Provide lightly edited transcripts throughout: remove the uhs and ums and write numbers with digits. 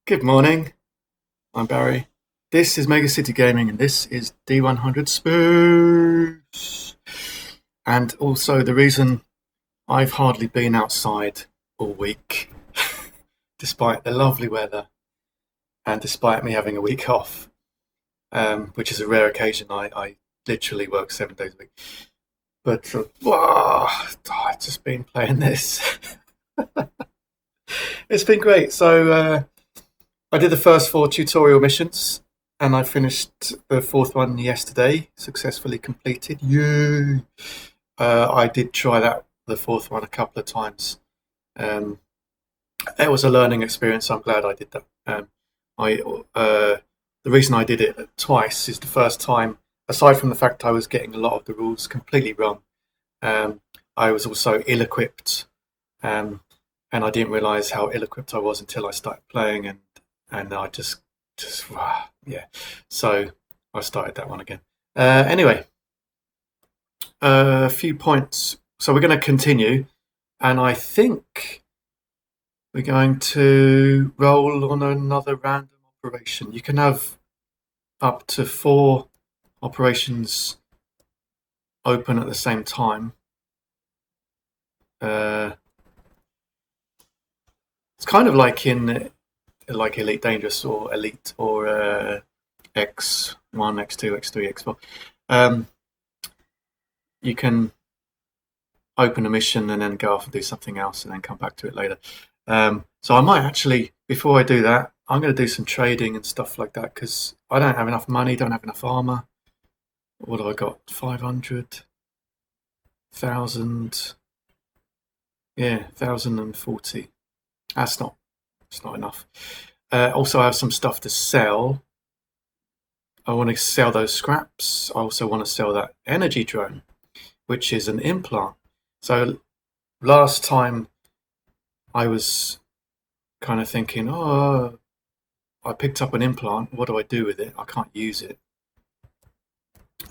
Good morning. I'm Barry. This is Mega City Gaming, and this is D100 Spooks. And also, the reason I've hardly been outside all week, despite the lovely weather, and despite me having a week off, which is a rare occasion. I literally work 7 days a week. But I've just been playing this. It's been great. So I did the first 4 tutorial missions, and I finished the fourth one yesterday, successfully completed. Yay! I did try the fourth one, a couple of times. Um, it was a learning experience. I'm glad I did that. I The reason I did it twice is the first time, aside from the fact I was getting a lot of the rules completely wrong, um, I was also ill-equipped, and I didn't realise how ill-equipped I was until I started playing, and I just yeah. So I started that one again. Anyway, a few points. So we're going to continue, and I think we're going to roll on another random operation. You can have up to 4 operations open at the same time. It's kind of like in Elite Dangerous or Elite or X1, X2, X3, X4. You can open a mission and then go off and do something else and then come back to it later. So I might actually, before I do that, I'm going to do some trading and stuff like that because I don't have enough money, don't have enough armor. What have I got? 500,000. Yeah, 1,040. It's not enough. Also, I have some stuff to sell. I want to sell those scraps. I also want to sell that energy drone, which is an implant. So last time I was kind of thinking, oh, I picked up an implant. What do I do with it? I can't use it.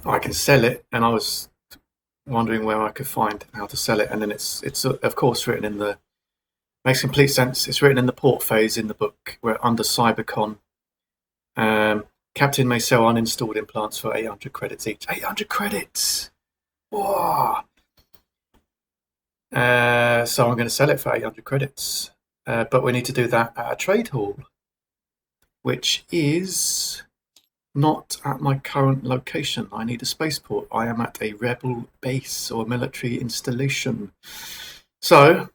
I can sell it, and I was wondering where I could find how to sell it. And then it's of course written in the, makes complete sense. It's written in the port phase in the book, where under Cybercon, Captain may sell uninstalled implants for 800 credits each. 800 credits! Whoa! So I'm going to sell it for 800 credits. But we need to do that at a trade hall, which is not at my current location. I need a spaceport. I am at a rebel base or military installation. So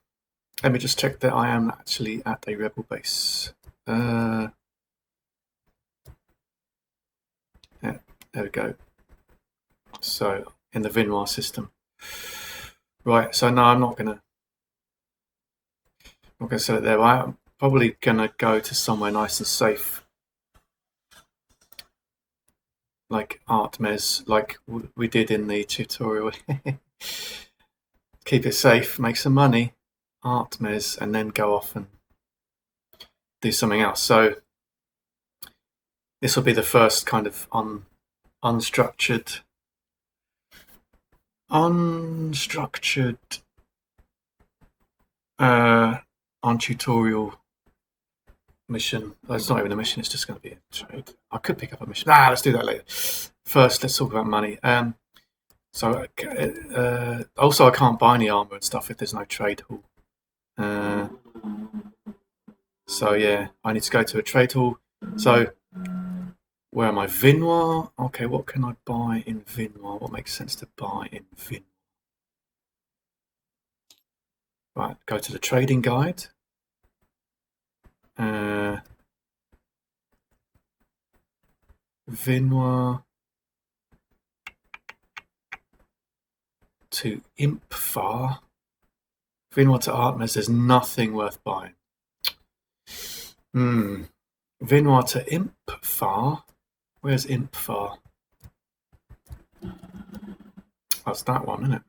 let me just check that I am actually at a rebel base. Yeah, there we go. So in the Vinoir system. Right, so no, I'm not gonna sell it there. I'm probably gonna go to somewhere nice and safe, like Artmes, like we did in the tutorial. Keep it safe, make some money, Artmes, and then go off and do something else. So this will be the first kind of unstructured on tutorial mission. It's not even a mission, it's just going to be a trade. I could pick up a mission. Let's do that later. First, let's talk about money. Also I can't buy any armor and stuff if there's no trade hall. So yeah, I need to go to a trade hall. So where am I? Vinoir? Okay, what can I buy in Vinoir? What makes sense to buy in Vinoir? Right, go to the trading guide. Vinoir to Impfar. Vinoir to Artmes, there's nothing worth buying. Vinoir to Impfar. Where's Impfar? That's that one, isn't it?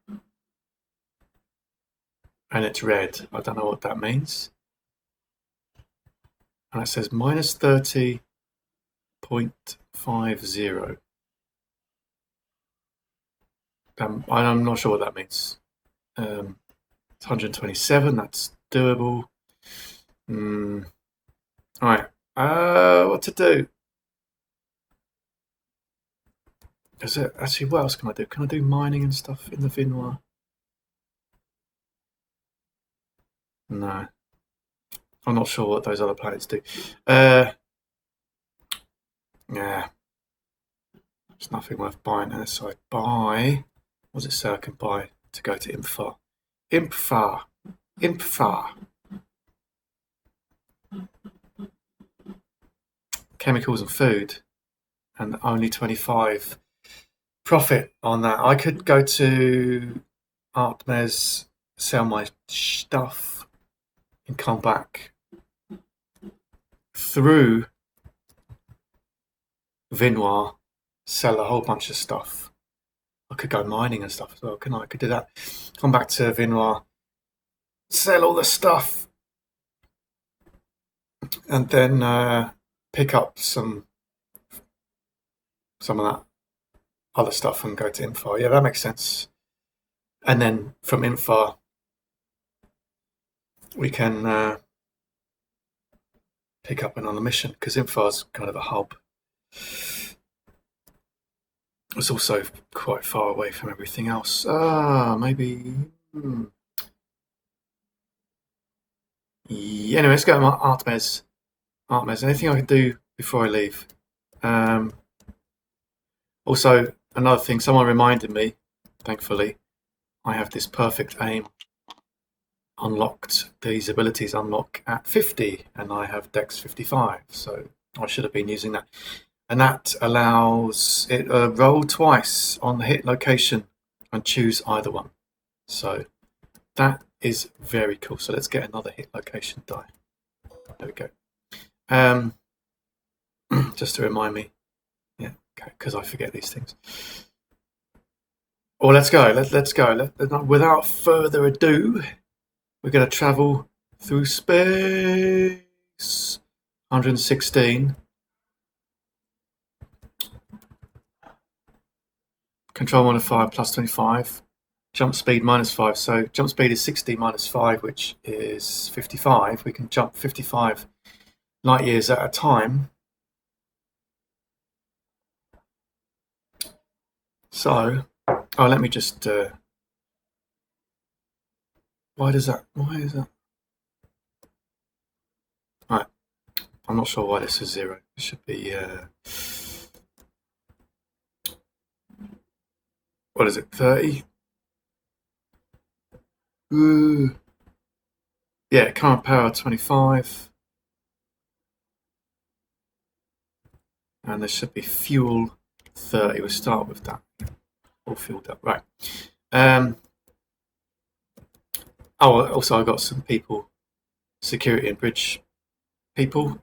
And it's red. I don't know what that means. And it says minus 30.50. I'm not sure what that means. It's 127. That's doable. All right. What to do? Is it actually? What else can I do? Can I do mining and stuff in the Vinoir? No, I'm not sure what those other planets do. Yeah, it's nothing worth buying unless I buy. What does it say I can buy to go to Imphar? Imphar. Chemicals and food, and only 25 profit on that. I could go to Artmes, sell my stuff, and come back through Vinoir, sell a whole bunch of stuff. I could go mining and stuff as well, couldn't I? I could do that. Come back to Vinoir, sell all the stuff, and then pick up some of that other stuff and go to Imphar. Yeah, that makes sense. And then from Imphar, we can pick up another mission, because Imphar's kind of a hub. It's also quite far away from everything else. Maybe. Yeah, anyway, let's go to Artmes. Anything I can do before I leave? Also, another thing, someone reminded me, thankfully, I have this perfect aim unlocked. These abilities unlock at 50, and I have Dex 55, so I should have been using that. And that allows it roll twice on the hit location and choose either one. So that is very cool. So let's get another hit location die. There we go. Just to remind me. Yeah, okay, because I forget these things. Well, let's go. Let's go. Without further ado, we're going to travel through space. 116. Control modifier plus 25. Jump speed minus 5. So jump speed is 60 minus 5, which is 55. We can jump 55 light years at a time. So, let me just. Why is that? Right. I'm not sure why this is 0. It should be. What is it? 30? Yeah, current power 25. And there should be fuel 30. We'll start with that. All fueled up. Right. Also I got some people, security and bridge people.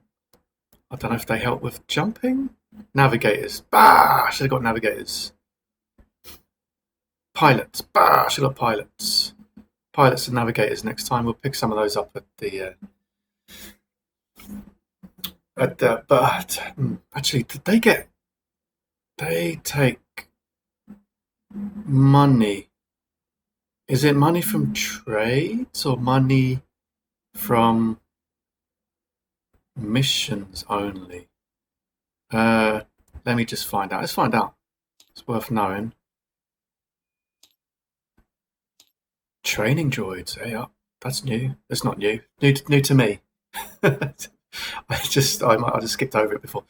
I don't know if they help with jumping. Navigators. Bah! Should have got navigators. Pilots. Bah! Should have got pilots. Pilots and navigators next time. We'll pick some of those up at the. But actually, did they get? They take money. Is it money from trades or money from missions only? Let me just find out. Let's find out. It's worth knowing. Training droids. Yeah, that's new. That's not new. New to me. I just skipped over it before.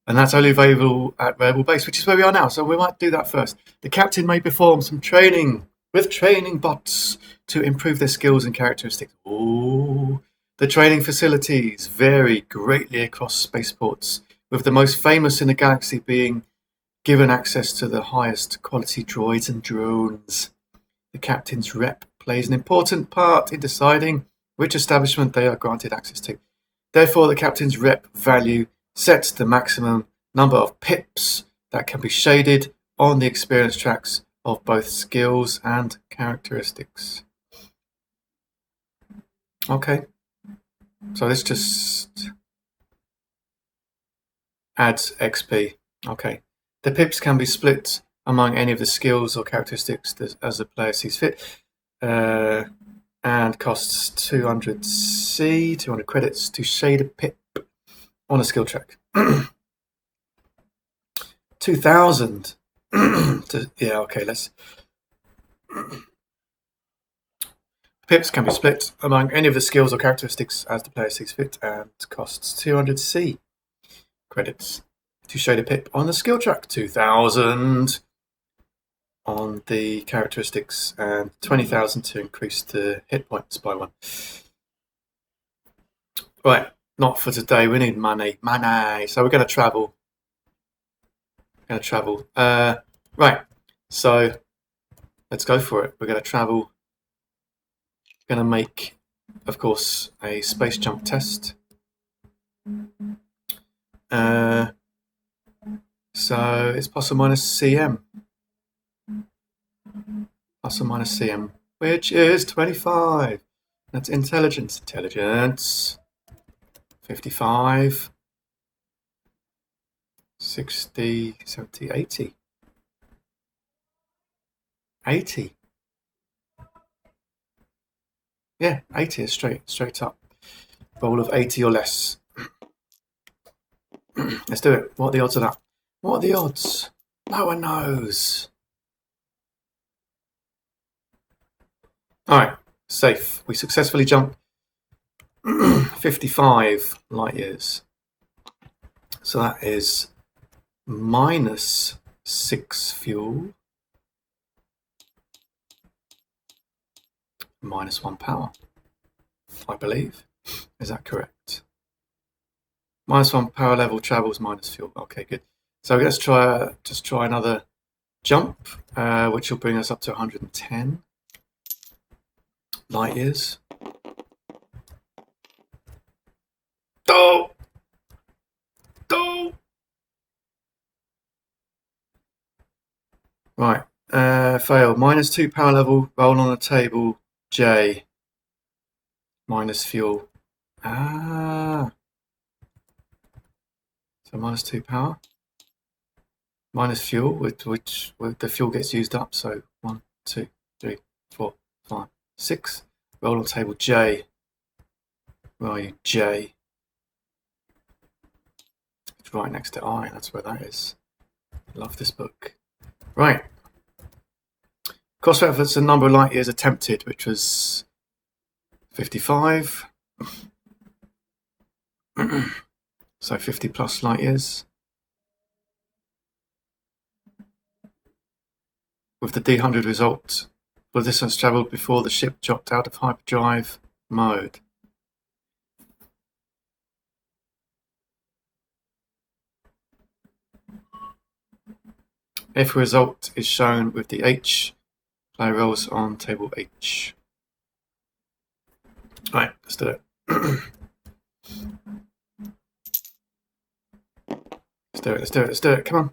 And that's only available at Rebel Base, which is where we are now. So we might do that first. The captain may perform some training with training bots to improve their skills and characteristics. Oh, the training facilities vary greatly across spaceports, with the most famous in the galaxy being given access to the highest quality droids and drones. The captain's rep plays an important part in deciding which establishment they are granted access to. Therefore, the captain's rep value sets the maximum number of pips that can be shaded on the experience tracks of both skills and characteristics. Okay, so this just adds XP. Okay, the pips can be split among any of the skills or characteristics as the player sees fit, and costs 200 credits to shade a pip on a skill check. 2000. Yeah, okay, let's... Pips can be split among any of the skills or characteristics as the player sees fit and costs 200C credits to show the pip on the skill track, 2000 on the characteristics, and 20,000 to increase the hit points by 1. Right, not for today. We need money. Money. So we're going to travel. Right, so let's go for it. We're going to travel. We're going to make, of course, a space jump test. So it's plus or minus CM. Plus or minus CM, which is 25. That's intelligence. Intelligence. 55. 60, 70, 80. 80. Yeah, 80 is straight up. Roll of 80 or less. Let's do it. What are the odds of that? What are the odds? No one knows. Alright, safe. We successfully jumped 55 light years. So that is minus 6 fuel. Minus 1 power, I believe. Is that correct? Minus 1 power level travels minus fuel. Okay, good. So let's just try another jump, which will bring us up to 110 light years. Oh! Oh! Right. Fail. Minus 2 power level. Roll on the table. J. Minus fuel. So minus 2 power. Minus fuel, which the fuel gets used up. So 1, 2, 3, 4, 5, 6. Roll on table J. Where are you? J. It's right next to I. That's where that is. Love this book. Right. Cross-reference the number of light years attempted, which was 55. So 50 plus light years. With the D100 result, for the distance travelled before the ship dropped out of hyperdrive mode. If result is shown with the H, player rolls on table H. Right, let's do it. Let's do it. Come on.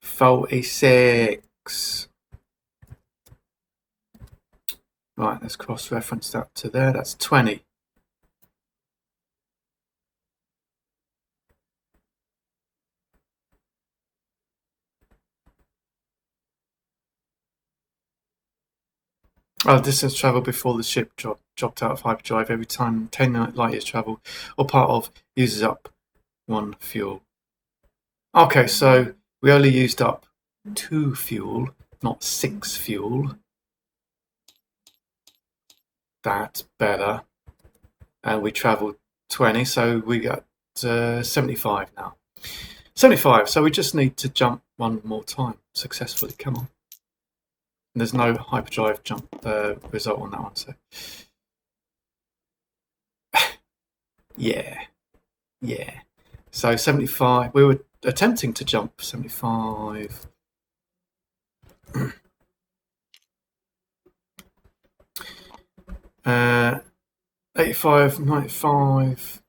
46. Right, let's cross-reference that to there. That's 20. Oh, distance travel before the ship dropped out of hyperdrive. Every time 10 light years travel or part of uses up 1 fuel. Okay, so we only used up 2 fuel, not 6 fuel. That's better. And we travelled 20, so we got 75 now. 75, so we just need to jump 1 more time successfully. Come on. And there's no hyperdrive jump result on that one, so yeah. So 75, we were attempting to jump 75. 85, 95,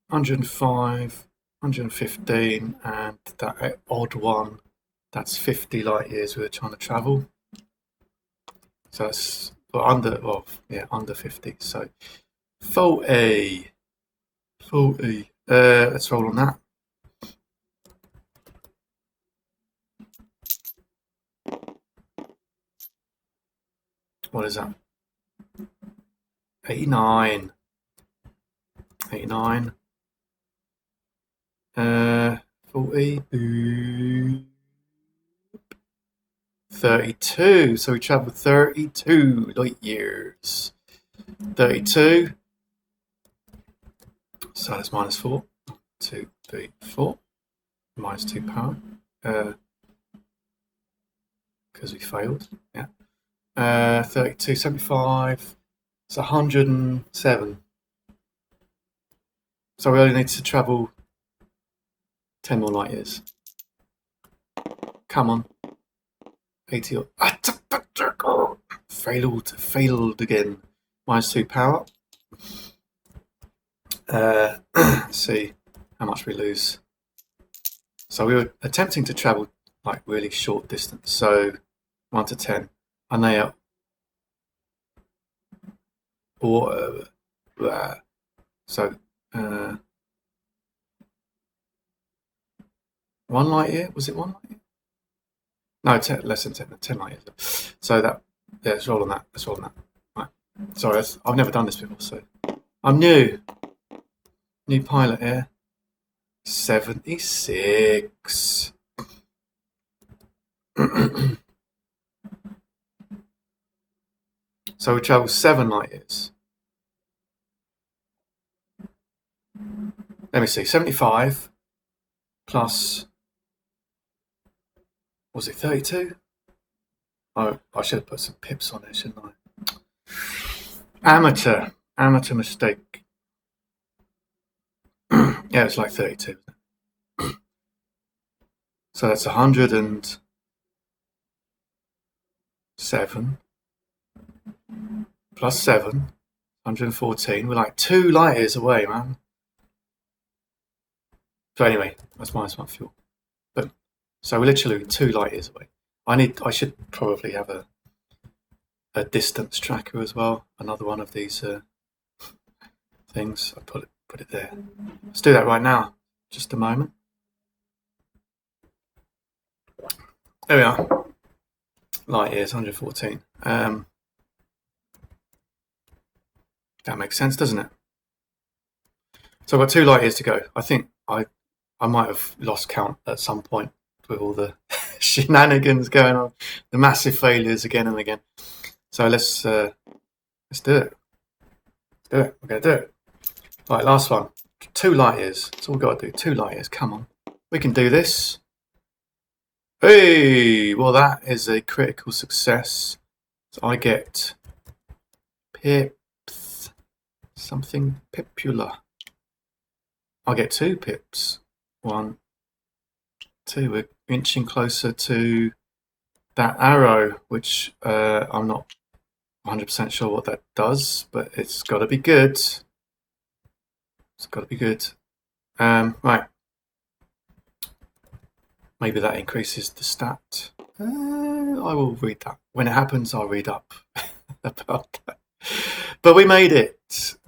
105, 115, and that odd one, that's 50 light years we were trying to travel. So that's under 50. So 40. Let's roll on that. What is that? 89. 40. 32. So we traveled 32 light years. 32. So that's minus 4. 1, 2, 3, 4. Minus 2 power. Because we failed. Yeah. 32, 75. It's 107. So we only need to travel 10 more light years. Come on. 80 or... Failed again. Minus 2 power. Let's see how much we lose. So we were attempting to travel like really short distance. So 1 to 10. And they are... So... 1 light year? Was it 1 light year? No, 10, less than 10 light years. So that, yeah, let's roll on that. Let's roll on that. Right. Sorry, I've never done this before, so I'm new. New pilot here. 76. So we travel 7 light years. Let me see. 75 plus... Was it 32? Oh, I should have put some pips on it, shouldn't I? Amateur mistake. Yeah, it's like 32. So that's 107 plus 7, 114. We're like 2 light years away, man. So anyway, that's minus 1 fuel. But so we're literally 2 light years away. I should probably have a distance tracker as well. Another one of these things. I put it there. Let's do that right now. Just a moment. There we are. Light years, 114. That makes sense, doesn't it? So I've got 2 light years to go. I think I might have lost count at some point with all the shenanigans going on, the massive failures again and again. So let's do it. We're gonna do it. Right, last one. 2 light years. That's all we've got to do. 2 light years. Come on, we can do this. Hey, well that is a critical success. So I get pips, something pipula. I get 2 pips. 1, 2. We're inching closer to that arrow, which I'm not 100% sure what that does, but it's got to be good. It's got to be good. Right. Maybe that increases the stat. I will read that. When it happens, I'll read up about that. But we made it.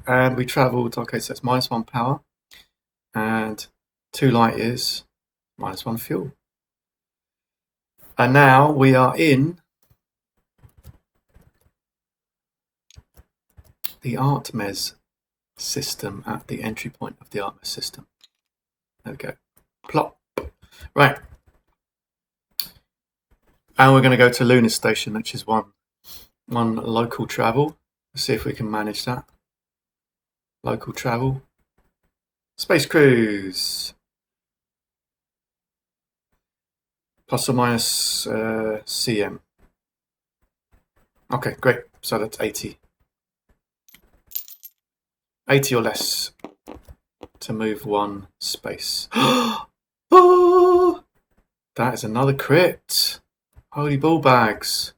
And we travelled, okay, so it's minus 1 power. And 2 light years, minus 1 fuel. And now we are in the ArtMez system at the entry point of the ArtMez system. There we go. Plop. Right. And we're going to go to Lunar Station, which is one local travel. Let's see if we can manage that. Local travel. Space cruise. Plus or minus CM. Okay, great. So that's 80. 80 or less to move 1 space. Oh, that is another crit. Holy ball bags.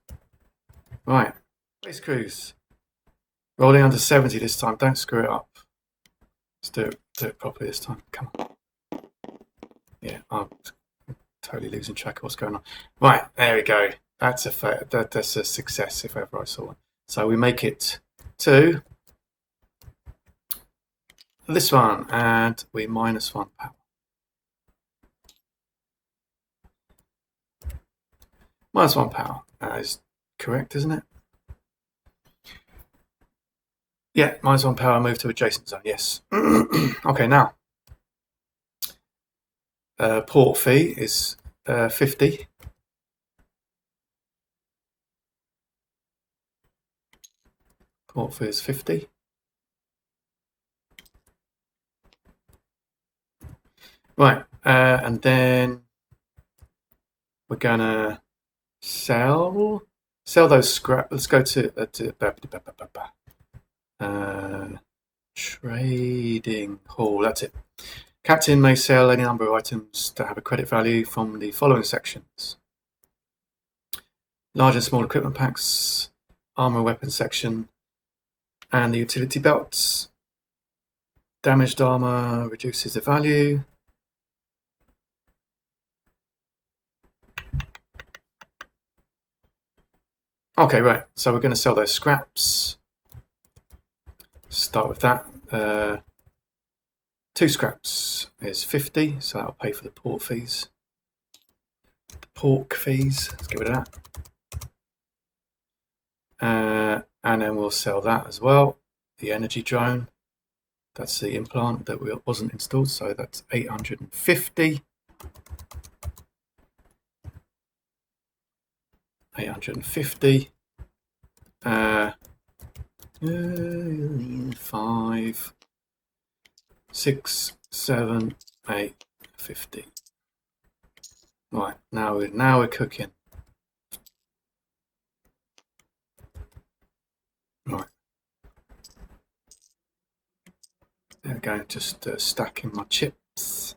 Right. Space cruise. Rolling under 70 this time. Don't screw it up. Let's do it properly this time. Come on. Yeah, I'm totally losing track of what's going on. Right, there we go. That's a success if ever I saw one. So we make it to this one, and we minus 1 power. Minus 1 power. That is correct, isn't it? Yeah, minus 1 power, move to adjacent zone, yes. Okay, now. Port fee is 50. Port fee is 50. Right, and then we're gonna sell those scrap. Let's go to trading hall. That's it. Captain may sell any number of items that have a credit value from the following sections: large and small equipment packs, armor and weapons section, and the utility belts. Damaged armor reduces the value. Okay, right. So we're going to sell those scraps. Start with that. 2 scraps is 50, so that'll pay for the port fees. The pork fees. Let's get rid of that. And then we'll sell that as well. The energy drone. That's the implant that wasn't installed, so that's 850. 850. 5, 6, 7, 8, 50. Right, now we're cooking. Right. There we go, just stacking my chips.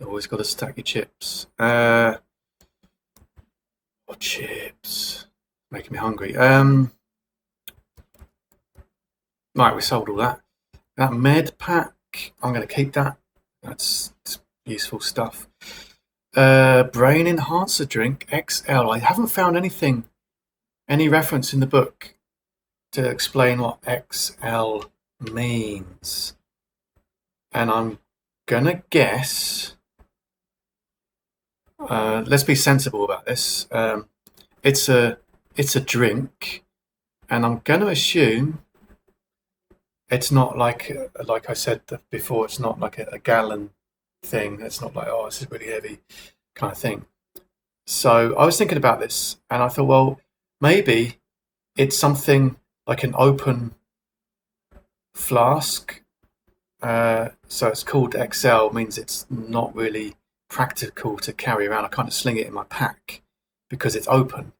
Always got to stack your chips. Chips. Making me hungry. Right, we sold all that. That med pack, I'm going to keep that. That's useful stuff. Brain enhancer drink XL. I haven't found any reference in the book to explain what XL means. And I'm going to guess... let's be sensible about this. It's a drink, and I'm going to assume it's not like I said before. It's not like a gallon thing. It's not like, oh, this is really heavy kind of thing. So I was thinking about this, and I thought, well, maybe it's something like an open flask. So it's called XL, means it's not really practical to carry around. I kind of sling it in my pack because it's open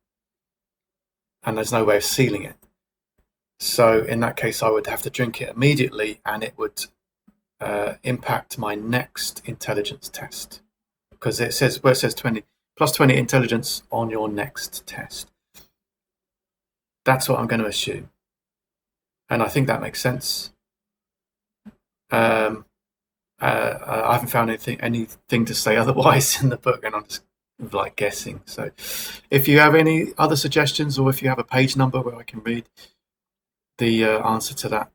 and there's no way of sealing it. So in that case, I would have to drink it immediately, and it would impact my next intelligence test, because it says 20 plus 20 intelligence on your next test. That's what I'm going to assume, and I think that makes sense. I haven't found anything to say otherwise in the book, and I'm just like guessing. So if you have any other suggestions, or if you have a page number where I can read the answer to that,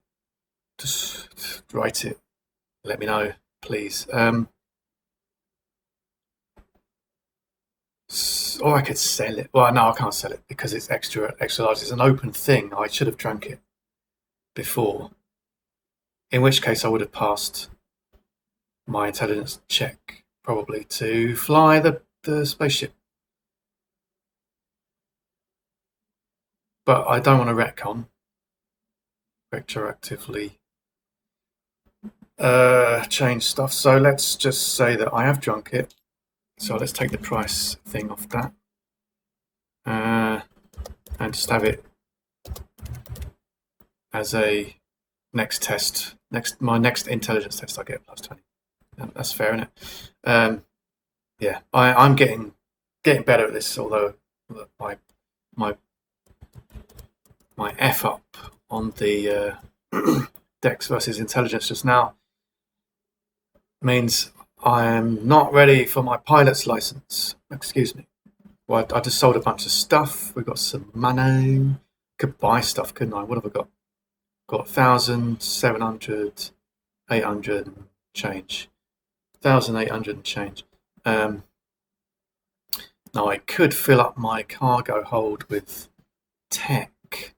just write it. Let me know, please. Or I could sell it. Well, no, I can't sell it because it's extra large. It's an open thing. I should have drank it before. In which case, I would have passed my intelligence check probably to fly the spaceship. But I don't want to retcon retroactively change stuff. So let's just say that I have drunk it. So let's take the price thing off that, and just have it as a next test. My next intelligence test, I get plus 20. That's fair, isn't it? Yeah, I'm getting better at this. Although my F up on the Dex versus intelligence just now means I am not ready for my pilot's license. Excuse me. Well, I just sold a bunch of stuff. We've got some money. Could buy stuff, couldn't I? What have I got? Got 1,700, 800 and change. 1,800 and change. Now I could fill up my cargo hold with tech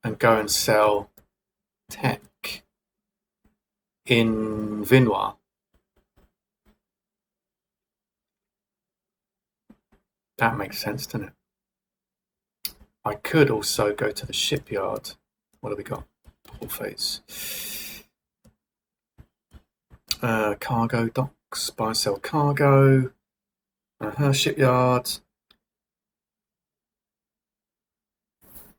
and go and sell tech. in Vinois. That makes sense, doesn't it? I could also go to the shipyard. What have we got? Port phase. Cargo docks, buy sell cargo. Shipyard.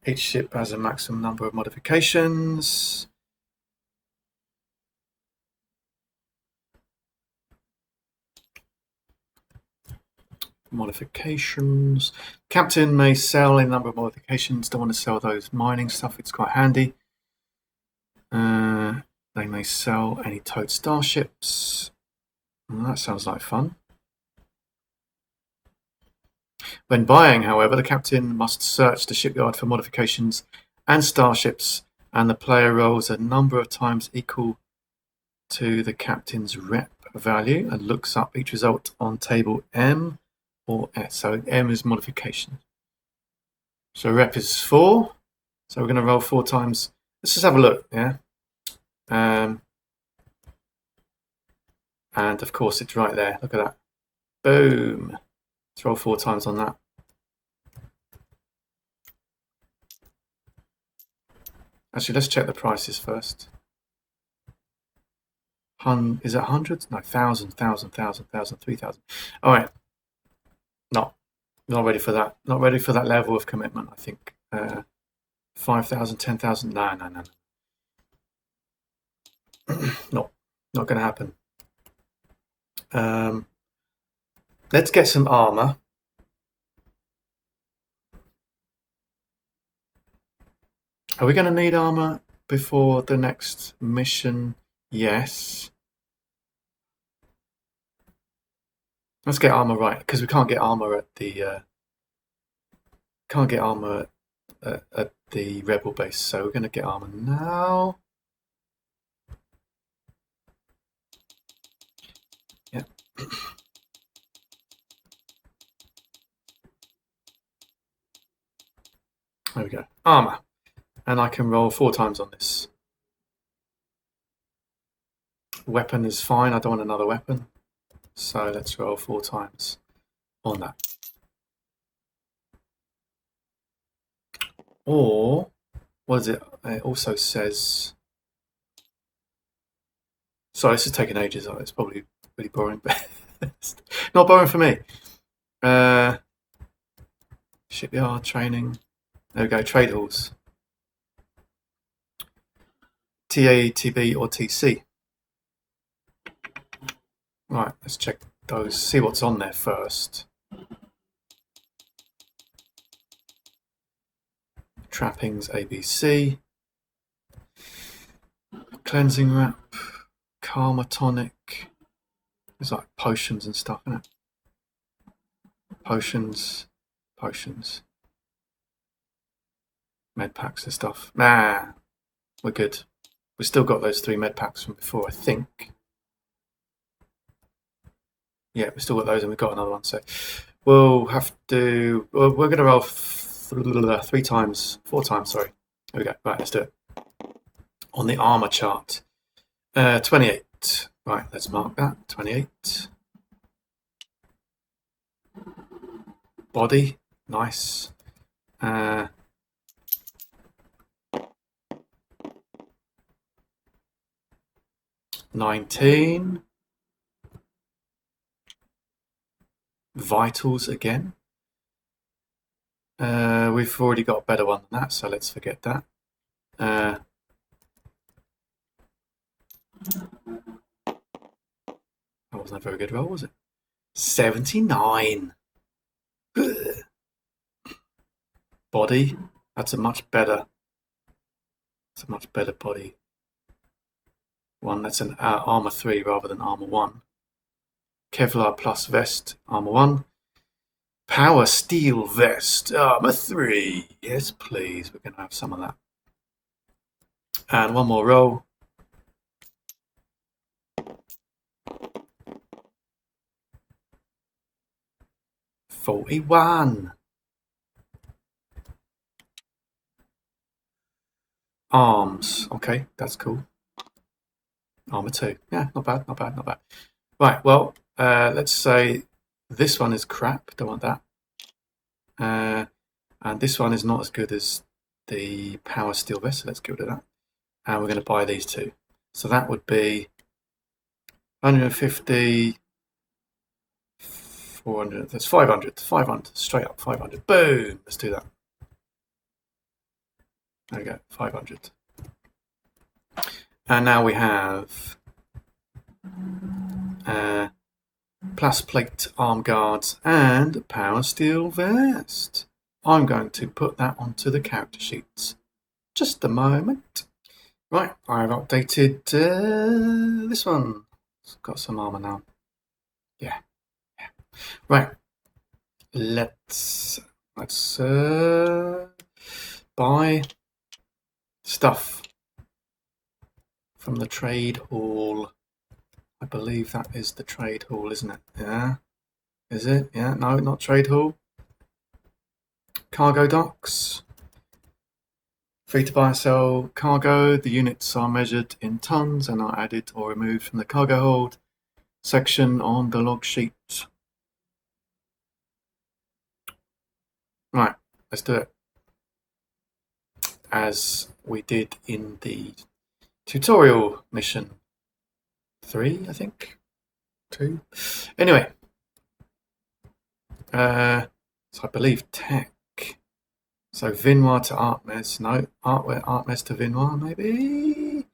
Each ship has a maximum number of modifications. Modifications. Captain may sell a number of modifications. Don't want to sell those mining stuff. It's quite handy. They may sell any towed starships. That sounds like fun. When buying, however, the captain must search the shipyard for modifications and starships, and the player rolls a number of times equal to the captain's rep value and looks up each result on table M or S. So M is modification. So rep is 4. So we're going to roll 4 times. Let's just have a look, yeah? And of course it's right there. Look at that. Boom. Let's roll 4 times on that. Actually, let's check the prices first. Is it hundreds? No, 1,000, 3,000. All right. Not ready for that. Not ready for that level of commitment, I think. 5,000, 10,000. No. Not going to happen. Let's get some armor. Are we going to need armor before the next mission? Yes. Let's get armor right, because we can't get armor at the at the rebel base. So we're going to get armor now. Yeah. There we go. Armor. And I can roll 4 times on this. Weapon is fine. I don't want another weapon. So let's roll 4 times on that. Or, what is it? It also says... Sorry, this is taking ages. It's probably really boring. Not boring for me. Shipyard, training. There we go, trade halls. TA, TB, or TC. Right, let's check those, see what's on there first. Trappings, ABC. Cleansing wrap. Karma tonic. There's like potions and stuff in it. Potions. Med packs and stuff. Nah, we're good. We've still got those 3 med packs from before, I think. Yeah, we've still got those, and we've got another one. So we'll have to. We're going to roll 3 times, 4 times. Sorry. There we go. Right, let's do it. On the armor chart, 28. Right, let's mark that. 28. Body, nice. 19. Vitals again. We've already got a better one than that, so let's forget that. That wasn't a very good roll, was it? 79. Body. That's a much better body one. That's an armor 3 rather than armor 1. Kevlar plus vest, armor 1. Power steel vest, armor 3. Yes, please. We're going to have some of that. And one more roll. $41. Arms. Okay, that's cool. Armor 2. Yeah, not bad, not bad, not bad. Right, well, let's say this one is crap. Don't want that. And this one is not as good as the power steel vest, so let's get rid of that. And we're going to buy these two. So that would be 150, 400, that's 500, 500, straight up 500. Boom, let's do that. There we go, 500. And now we have plus plate arm guards and power steel vest. I'm going to put that onto the character sheets. Just a moment. Right, I've updated this one. It's got some armor now. Yeah. Right. Let's buy stuff from the trade hall. I believe that is the trade hall, isn't it? Yeah. Is it? Yeah. No, not trade hall. Cargo docks. Free to buy and sell cargo. The units are measured in tons and are added or removed from the cargo hold section on the log sheet. Right, let's do it. As we did in the tutorial mission 3, I think. 2. Anyway. So I believe tech. So Vinoir to Artmes. No, Artmes to Vinoir, maybe?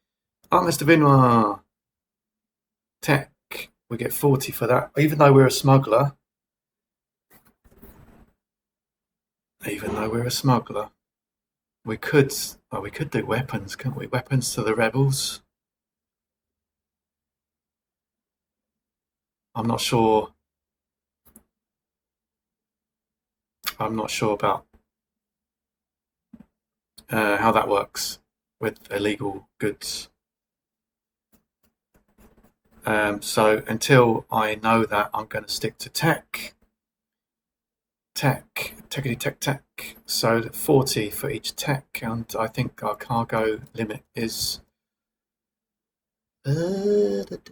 Artmes to Vinoir. Tech. We get 40 for that. Even though we're a smuggler. We could do weapons, couldn't we? Weapons to the rebels. I'm not sure about how that works with illegal goods. So until I know that, I'm going to stick to tech. Tech. So 40 for each tech, and I think our cargo limit is what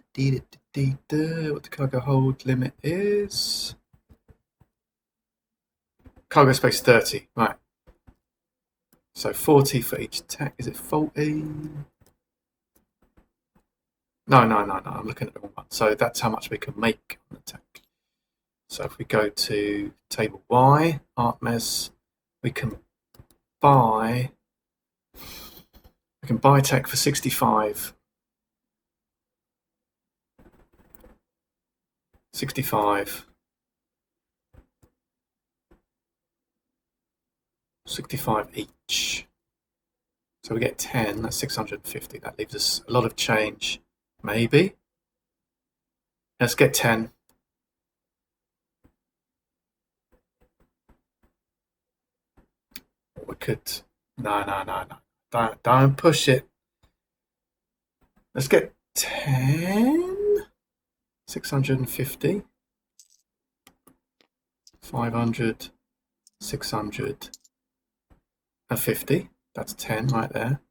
the cargo hold limit is. Cargo space 30, right. So 40 for each tech. Is it 40? No, I'm looking at the wrong one. So that's how much we can make on the tech. So if we go to table Y, Artmes, we can buy tech for 65. 65 each. So we get 10, that's 650. That leaves us a lot of change. Maybe. Let's get 10. We could. No. Don't push it. Let's get 10. 650. 500. 650. That's 10 right there.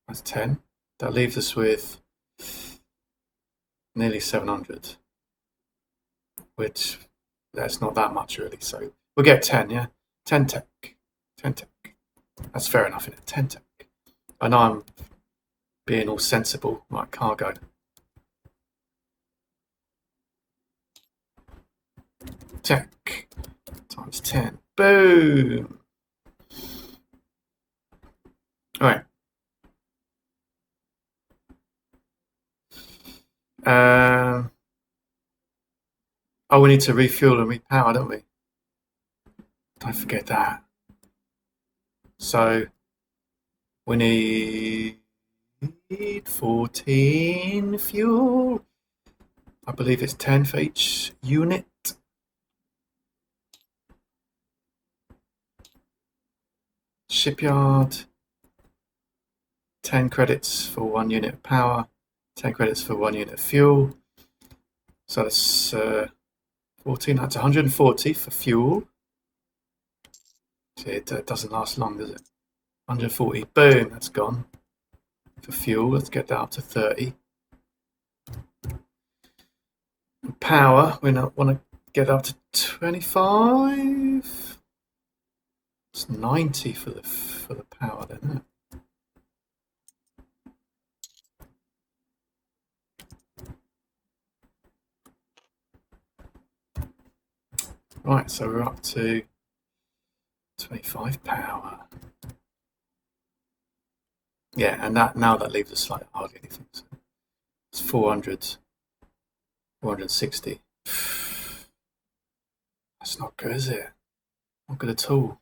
That's 10. That leaves us with nearly 700. Which, that's not that much really. So we'll get 10, yeah? 10 tech. 10 tech. That's fair enough, isn't it? 10 tech. I know I'm being all sensible, like cargo. Tech times 10. Boom! Alright. Oh, we need to refuel and repower, don't we? Don't forget that. So we need 14 fuel. I believe it's 10 for each unit. Shipyard. 10 credits for 1 unit of power. 10 credits for 1 unit of fuel. So that's 14. That's 140 for fuel. See, it doesn't last long, does it? 140. Boom, that's gone. for fuel. Let's get that up to 30. Power, we want to get up to 25. It's 90 for the power then, isn't it? Right, so we're up to 25 power. Yeah, and now that leaves us like hardly anything. So it's 400, 460. That's not good, is it? Not good at all.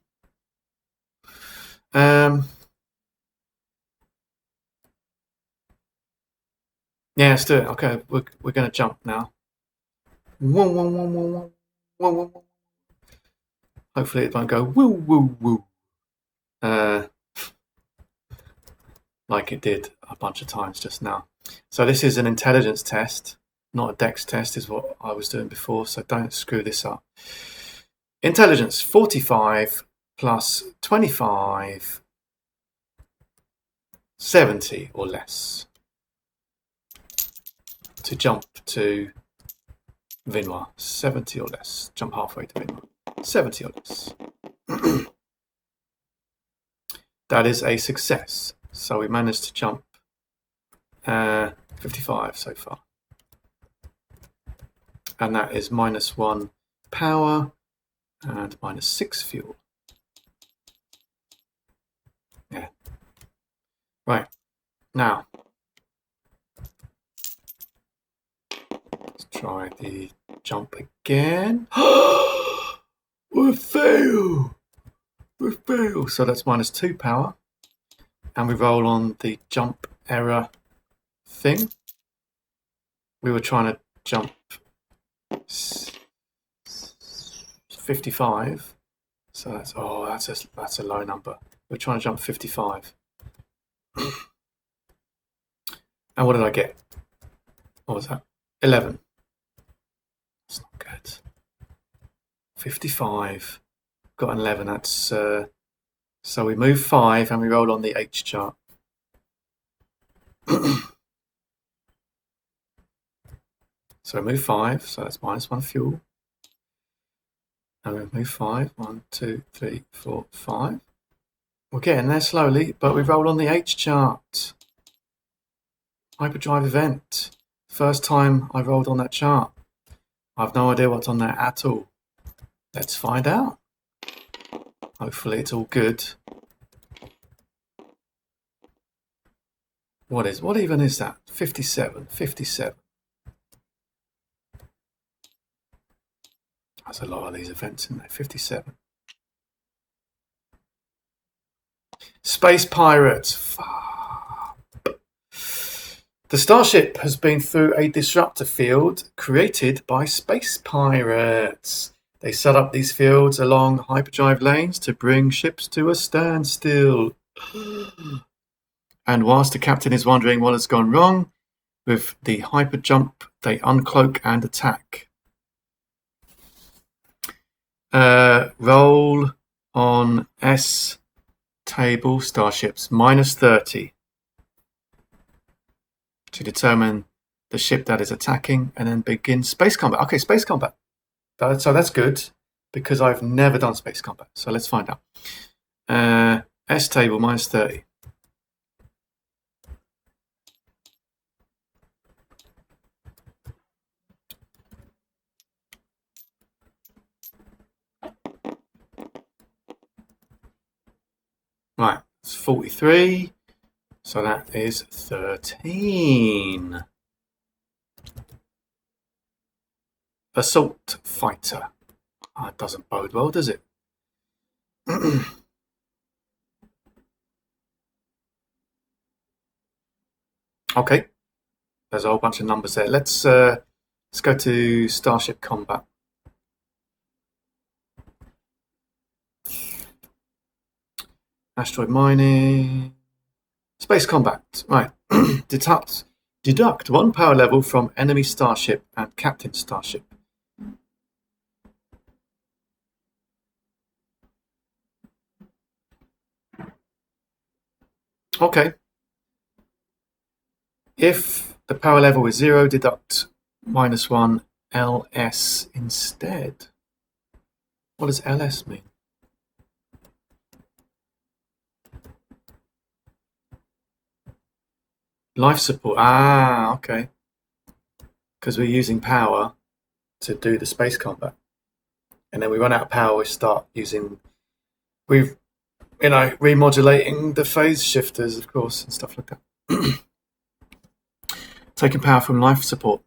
Yeah, let's do it. Okay, we're going to jump now. Hopefully it won't go woo woo woo. Like it did a bunch of times just now. So this is an intelligence test, not a dex test, is what I was doing before, so don't screw this up. Intelligence 45 plus 25, 70 or less to jump to Vinois. 70 or less. Jump halfway to Vinois. 70 or less. That is a success. So we managed to jump 55 so far. And that is -1 power and -6 fuel. Yeah. Right. Now, let's try the jump again. We fail! We fail! So that's -2 power. And we roll on the jump error thing. We were trying to jump 55. So that's a low number. We're trying to jump 55. And what did I get? What was that? 11. That's not good. 55. Got an 11. That's so we move 5 and we roll on the H chart. So we move 5, so that's -1 fuel. And we move 5. 1, 2, 3, 4, 5. We're getting there slowly, but we roll on the H chart. Hyperdrive event. First time I rolled on that chart. I've no idea what's on there at all. Let's find out. Hopefully it's all good. What even is that? 57. 57. There's a lot of these events in there. 57. Space pirates. The starship has been through a disruptor field created by space pirates. They set up these fields along hyperdrive lanes to bring ships to a standstill. And whilst the captain is wondering what has gone wrong with the hyper jump, they uncloak and attack. Roll on S table starships -30 to determine the ship that is attacking and then begin space combat. Okay, space combat. So that's good because I've never done space combat. So let's find out. S table -30. Right, it's 43. So that is 13. Assault fighter. Oh, it doesn't bode well, does it? Okay. There's a whole bunch of numbers there. Let's go to Starship Combat. Asteroid mining. Space combat. Right. Deduct 1 power level from enemy starship and captain starship. Okay. If the power level is 0, deduct -1 LS instead. What does LS mean? Life support. Ah, okay. Because we're using power to do the space combat. And then we run out of power, we start using... remodulating the phase shifters, of course, and stuff like that. Taking power from life support.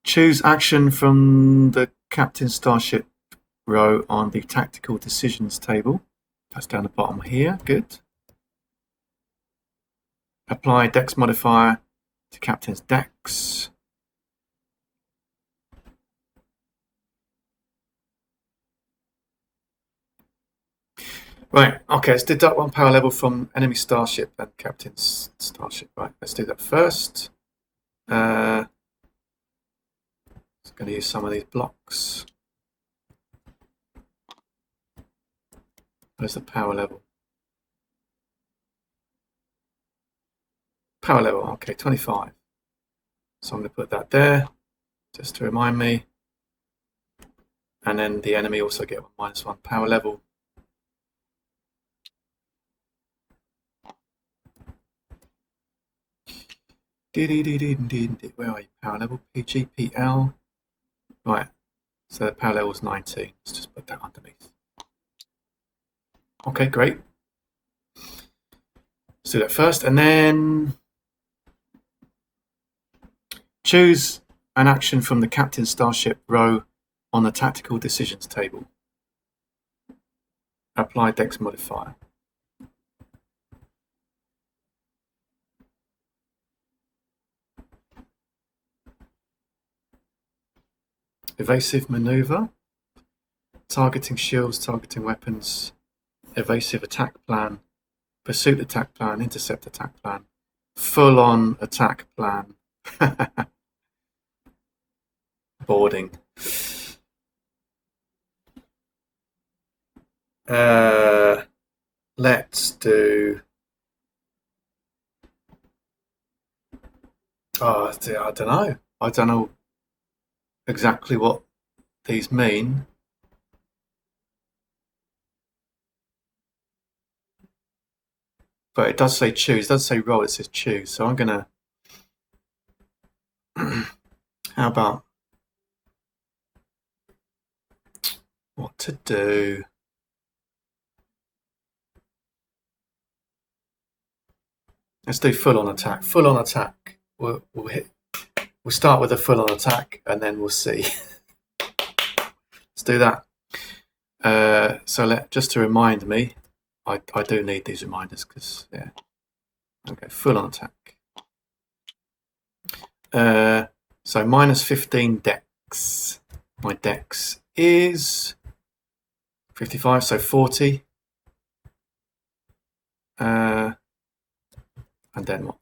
Choose action from the Captain Starship row on the tactical decisions table. That's down the bottom here. Good. Apply Dex modifier to Captain's Dex. Right, okay, let's deduct 1 power level from enemy starship and Captain's starship. Right, let's do that first. Just going to use some of these blocks. Where's the power level? Power level, okay, 25. So I'm going to put that there, just to remind me. And then the enemy also get -1 power level. Where are you? Power level, PGPL. Right, so the power level is 19. Let's just put that underneath. Okay, great. Let's do that first, and then choose an action from the Captain Starship row on the tactical decisions table. Apply Dex modifier. Evasive maneuver, targeting shields, targeting weapons, evasive attack plan, pursuit attack plan, intercept attack plan, full-on attack plan, boarding. Let's do... I don't know. I don't know exactly what these mean. But it does say choose. It doesn't say roll, it says choose. So I'm going to... How about... What to do? Let's do full-on attack. Full-on attack. We'll start with a full-on attack, and then we'll see. Let's do that. Just to remind me, I do need these reminders because, yeah. Okay, full-on attack. So -15 dex. My dex is 55, so 40. And then what?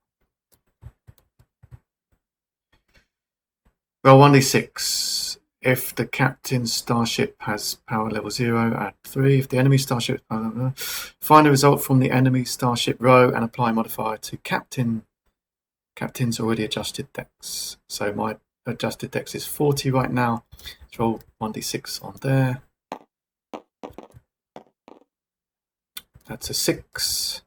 Roll 1d6. If the Captain's starship has power level 0, add 3. If the enemy starship... find a result from the enemy starship row and apply modifier to Captain's already adjusted dex. So my adjusted dex is 40 right now. Let's roll 1d6 on there. That's a 6.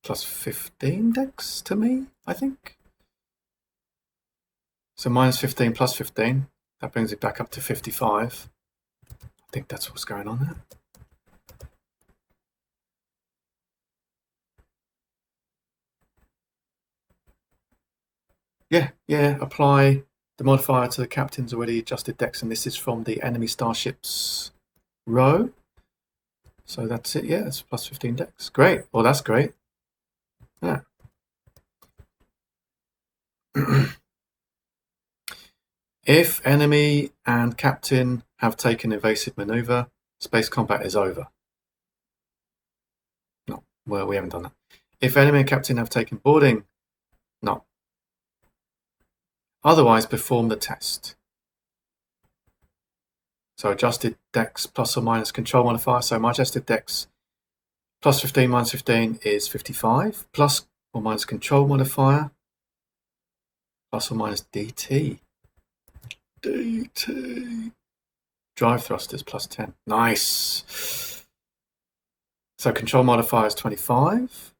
Plus 15 dex to me, I think. So -15 plus 15. That brings it back up to 55. I think that's what's going on there. Yeah, apply the modifier to the Captain's already adjusted dex, and this is from the enemy starships row. So that's it, yeah, it's plus 15 dex. Great, well that's great. Yeah. If enemy and Captain have taken evasive maneuver, space combat is over. No, well, we haven't done that. If enemy and Captain have taken boarding, no. Otherwise, perform the test. So adjusted dex plus or minus control modifier. So my adjusted dex plus 15 minus 15 is 55. Plus or minus control modifier plus or minus DT. DT. Drive thrusters plus 10. Nice. So control modifier is 25.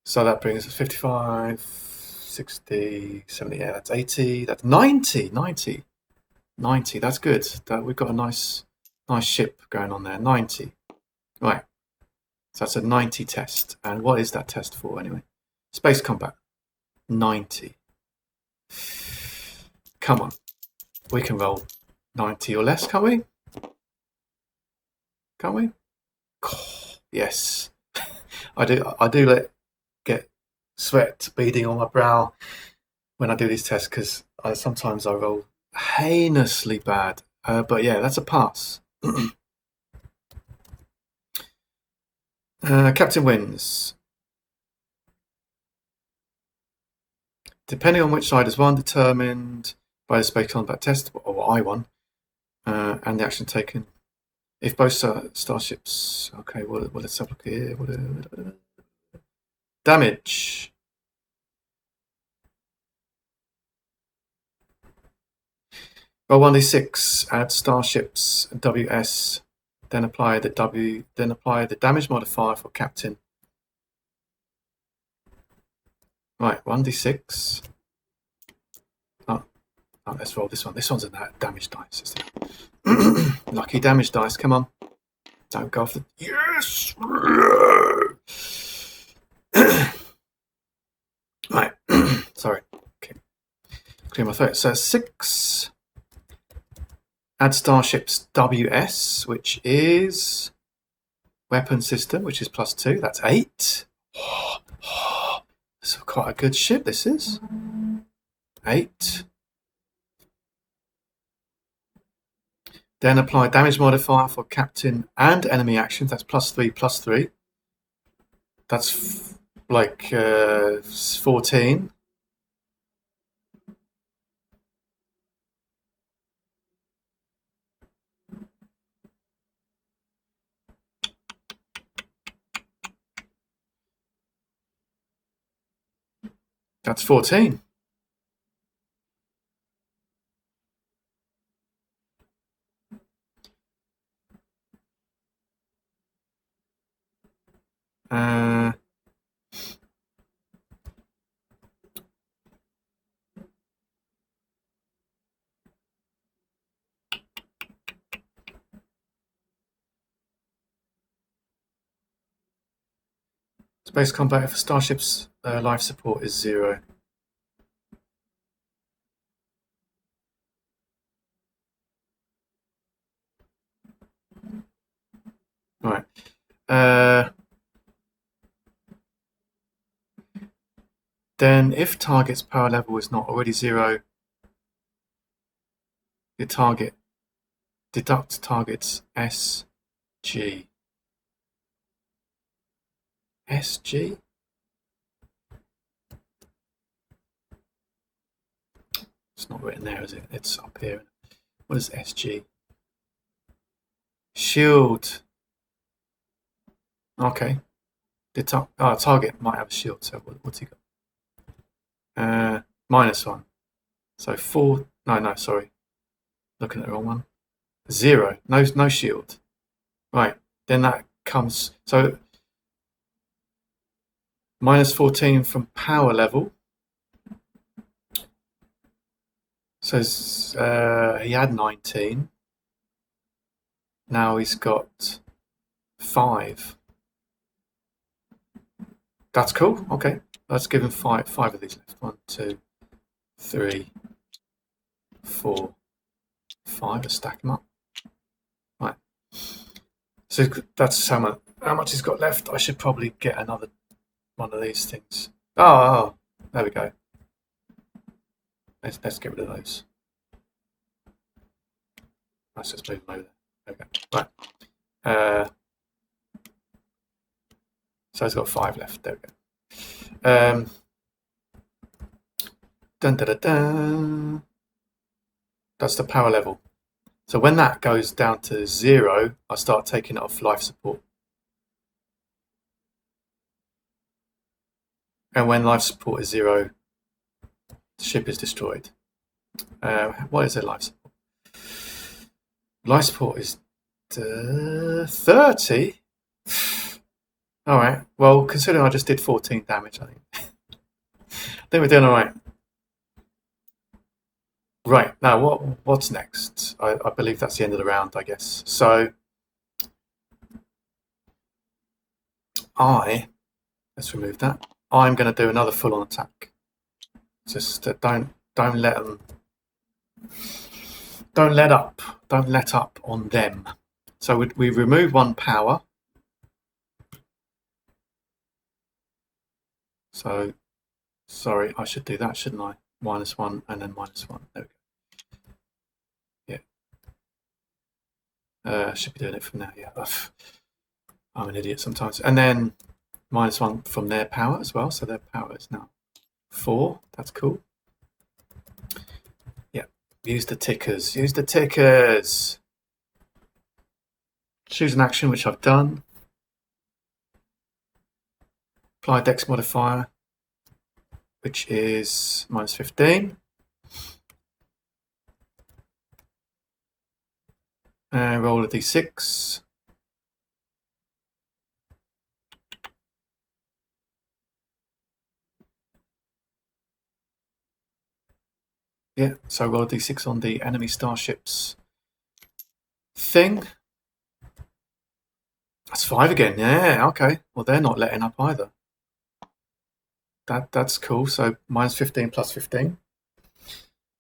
So that brings us 55, 60, 70, yeah, that's 80, that's 90, 90. 90, that's good. We've got a nice ship going on there. 90. Right. So that's a 90 test. And what is that test for anyway? Space combat. 90. Come on. We can roll 90 or less, can't we? Can't we? Oh, yes. I do get sweat beading on my brow when I do these tests because sometimes I roll heinously bad. But yeah, that's a pass. Captain wins. Depending on which side is won, determined by the space combat test, or I won, and the action taken. If both starships, okay, well, let's have a look here. Damage. Roll 1d6. Add starships WS. Then apply the damage modifier for captain. Right, 1d6. Oh, let's roll this one. This one's a damage dice, isn't it? Lucky damage dice. Come on. Don't go off the... Yes! Right. Sorry. Okay. Clear my throat. So 6. Add starships WS, which is weapon system, which is +2. That's 8. It's quite a good ship, this is. 8. Then apply damage modifier for captain and enemy actions. That's +3/+3. That's like 14. That's 14. Space combat for starships life support is 0. Right. Then if target's power level is not already 0, the target deduct target's SG. SG? It's not written there, is it? It's up here. What is SG? Shield. Okay. Target might have a shield, so what's he got? -1. So 4. No, sorry. Looking at the wrong one. 0. No shield. Right. Then that comes. So -14 from power level. So he had 19. Now he's got 5. That's cool. Okay. Let's give him 5 of these left. 1, 2, 3, 4, 5. Let's stack them up. Right. So that's how much he's got left. I should probably get another one of these things. Oh, there we go. Let's get rid of those. Let's just move them over there. There we go. Right. So he's got 5 left. There we go. Dun. That's the power level. So when that goes down to 0, I start taking it off life support. And when life support is 0, the ship is destroyed. What is their life support? Life support is 30. All right. Well, considering I just did 14 damage, I think we're doing all right. Right, now what's next? I believe that's the end of the round, I guess. So let's remove that. I'm going to do another full-on attack. Just don't let them, don't let up on them. So we remove 1 power. So sorry, I should do that, shouldn't I? -1 and then -1. There we go. Should be doing it from now. Yeah, I'm an idiot sometimes. And then -1 from their power as well. So their power is now 4. That's cool. Yeah. Use the tickers. Use the tickers. Choose an action, which I've done. Apply Dex modifier, which is -15. Roll a d6. Yeah, so roll a d6 on the enemy starship's thing. That's 5 again. Yeah, okay. Well, they're not letting up either. That's cool. So -15 plus 15,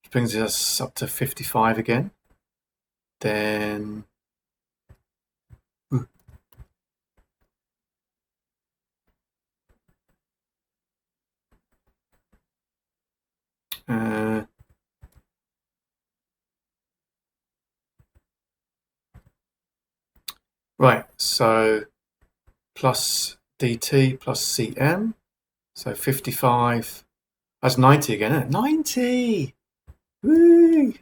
which brings us up to 55 again. Then right, so plus DT plus CM, so 55. That's 90 again, isn't it? 90! Woo!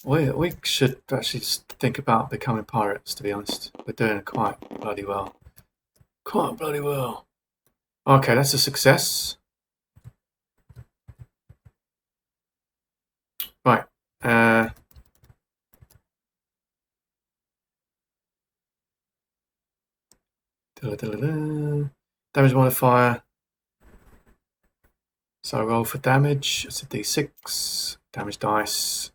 We should actually think about becoming pirates, to be honest. We're doing quite bloody well. Quite bloody well. Okay, that's a success. Right. Damage modifier. So I roll for damage. It's a d6. Damage dice.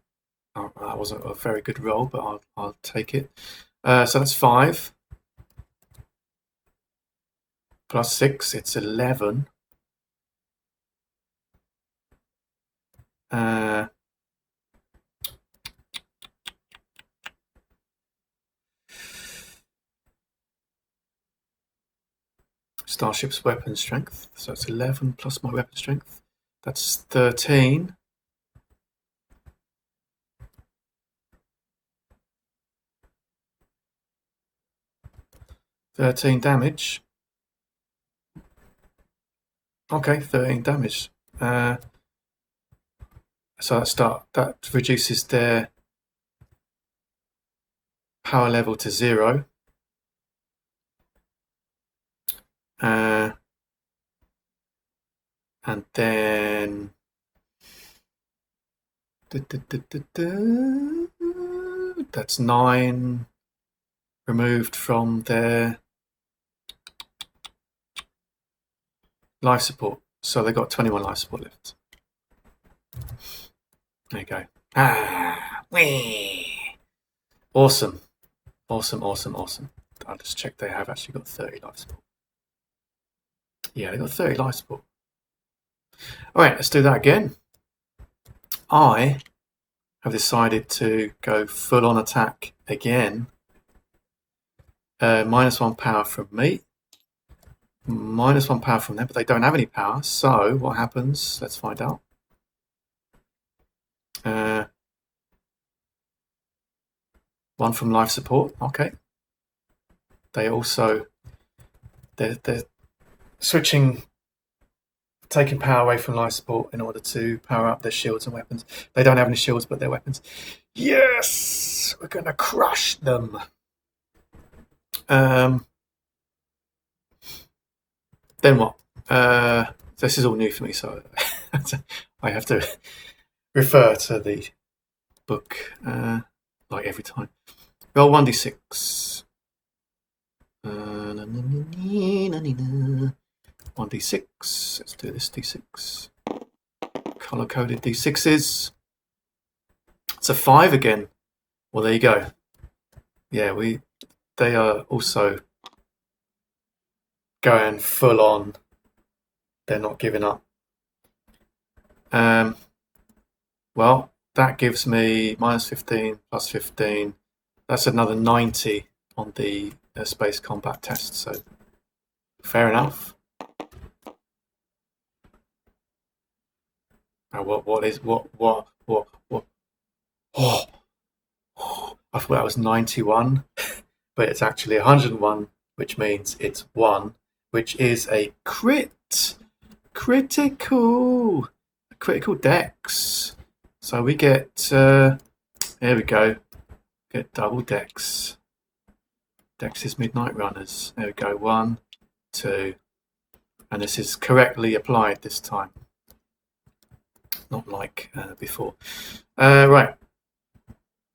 Oh, that wasn't a very good roll, but I'll take it. So that's 5. Plus 6, it's 11. Starship's weapon strength. So it's 11 plus my weapon strength. That's 13. Damage. Okay, 13 damage. So that reduces their power level to 0. And then that's 9 removed from their life support. So they got 21 life support left. There you go. Whee! Awesome. I'll just check they have actually got 30 life support. Yeah, they got 30 life support. All right, let's do that again. I have decided to go full on attack again. -1 power from me. -1 power from them, but they don't have any power. So what happens? Let's find out. 1 from life support. Okay. They also they're switching taking power away from life support in order to power up their shields and weapons. They don't have any shields, but their weapons. Yes! We're going to crush them. Then what? This is all new for me, so I have to refer to the book like every time. Roll 1d6. 1d6. Let's do this d6. Color coded d6s. It's a 5 again. Well, there you go. Yeah, they are also going full on. They're not giving up. Well, that gives me minus 15 plus 15. That's another 90 on the space combat test. So fair enough. What? Oh, I thought that was 91, but it's actually 101, which means it's 1, which is a critical dex. So we get there we go. Get double dex. Dex is Midnight Runners. There we go. 1, 2, and this is correctly applied this time. Not like before. Right.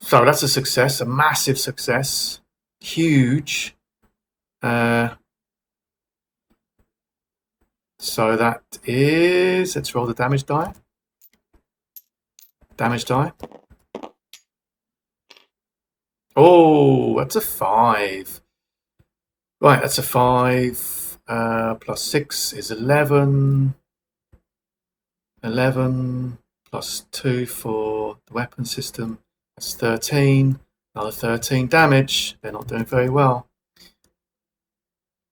So that's a success, a massive success, huge. So that is, let's roll the damage die. Damage die. Oh, that's a 5. Right, that's a 5. Plus 6 is 11. 11 plus 2 for the weapon system. That's 13. Another 13 damage. They're not doing very well.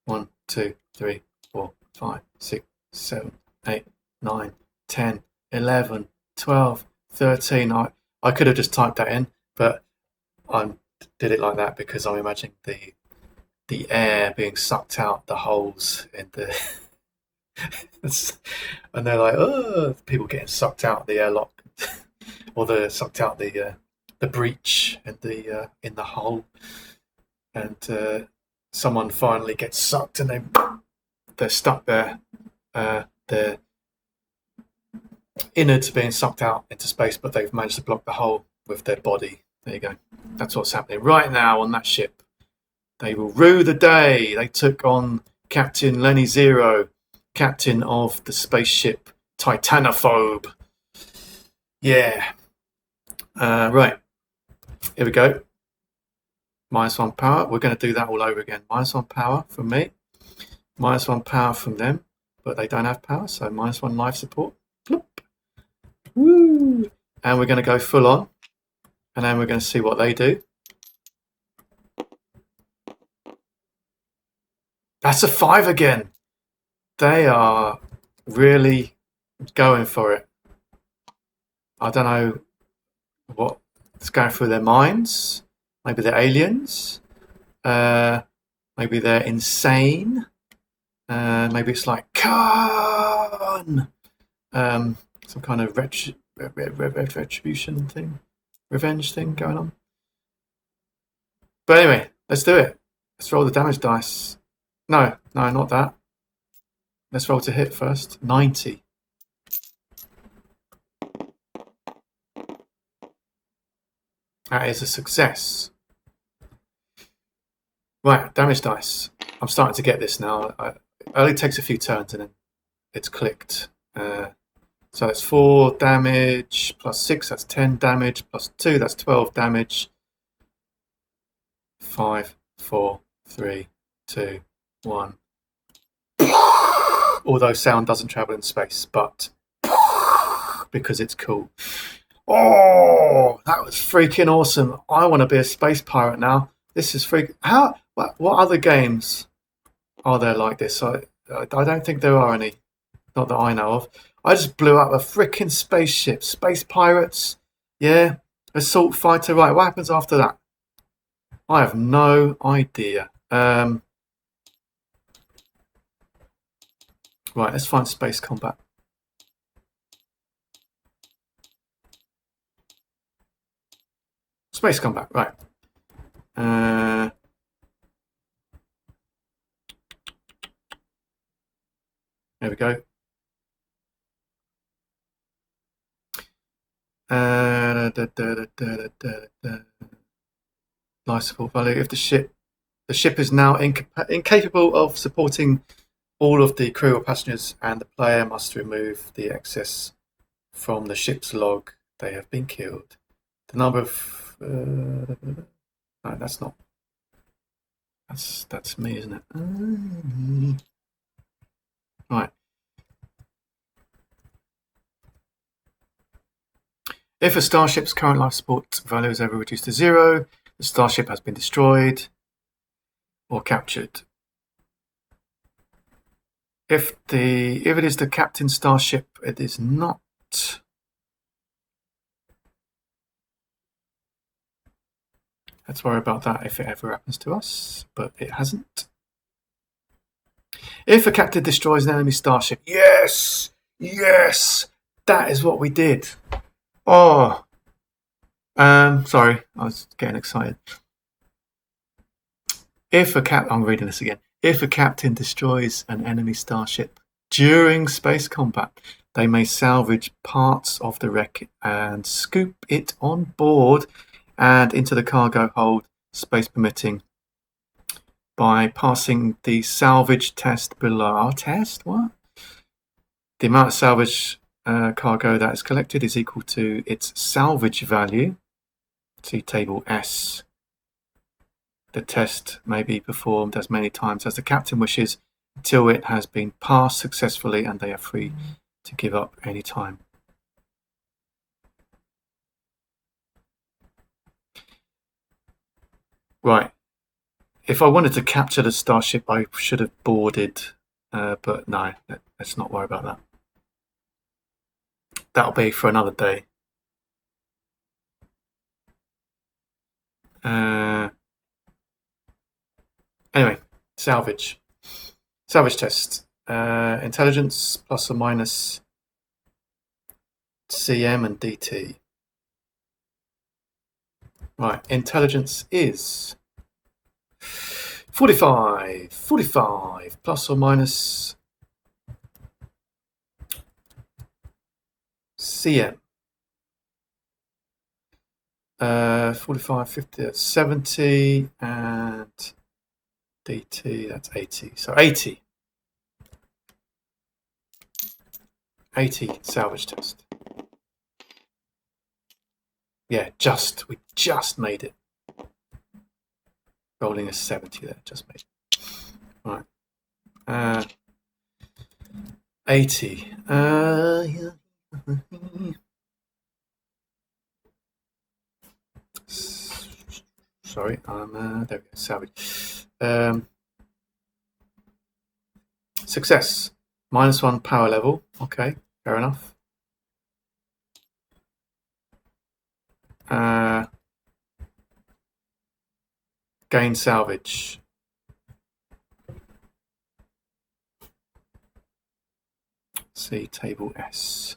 1, 2, 3, 4, 5, 6, 7, 8, 9, 10, 11, 12, 13. I could have just typed that in, but I did it like that because I'm imagining the air being sucked out the holes in the and they're like, oh, people getting sucked out the airlock or sucked out the breach in the hull, and someone finally gets sucked and they're stuck there. Their innards being sucked out into space, but they've managed to block the hole with their body. There you go. That's what's happening right now on that ship. They will rue the day they took on Captain Lenny Zero, captain of the spaceship Titanophobe. Yeah. Right. Here we go. -1 power. We're going to do that all over again. -1 power from me. -1 power from them. But they don't have power, so -1 life support. Bloop. Woo! And we're going to go full on. And then we're going to see what they do. That's a 5 again. They are really going for it. I don't know what's going through their minds. Maybe they're aliens. Maybe they're insane. Maybe it's like Khan. Some kind of retribution thing, revenge thing going on. But anyway, let's do it. Let's roll the damage dice. No, not that. Let's roll to hit first. 90. That is a success. Right, damage dice. I'm starting to get this now. It only takes a few turns and then it's clicked. So that's 4 damage plus 6, that's 10 damage plus 2, that's 12 damage. 5, 4, 3, 2, 1. Although sound doesn't travel in space, but because it's cool. Oh, that was freaking awesome. I want to be a space pirate now. This is what other games are there like this? I don't think there are any. Not that I know of. I just blew up a freaking spaceship. Space pirates. Yeah. Assault fighter. Right, what happens after that? I have no idea. Right, let's find space combat. Space combat, right. There we go. Life support value. If the ship is now incapable of supporting all of the crew or passengers, and the player must remove the excess from the ship's log, they have been killed. The number of no, that's not. That's me, isn't it? Right. If a starship's current life support value is ever reduced to 0, the starship has been destroyed or captured. If it is the captain's starship, it is not. Let's worry about that if it ever happens to us, but it hasn't. If a captain destroys an enemy starship, yes, that is what we did. Oh, sorry, I was getting excited. I'm reading this again. If a captain destroys an enemy starship during space combat, they may salvage parts of the wreck and scoop it on board and into the cargo hold, space permitting, by passing the salvage test below. Our test? What? The amount of salvage cargo that is collected is equal to its salvage value. See table S. The test may be performed as many times as the captain wishes until it has been passed successfully and they are free to give up any time. Right. If I wanted to capture the starship, I should have boarded, but no, let's not worry about that. That'll be for another day. Anyway, salvage test. Intelligence plus or minus CM and DT. Right, intelligence is 45 plus or minus CM. 45, 50, that's 70, and DT, that's 80. So 80. 80 salvage test. Yeah, we just made it. Rolling a 70 there, just made it. Right. 80. Sorry, there we go, salvage. Success. -1 power level. Okay, fair enough. Gain salvage. See table S.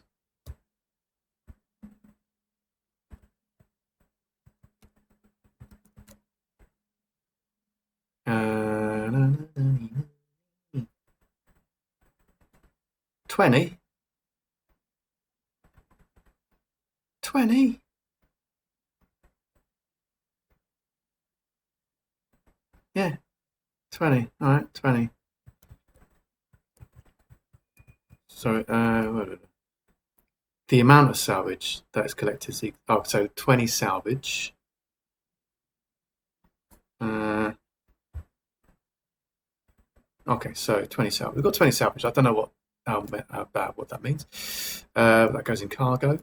$20. Yeah, 20. All right, 20. So the amount of salvage that is collected is so 20 salvage. Okay, so 20 salvage. We've got 20 salvage. I don't know how bad what that means. That goes in cargo,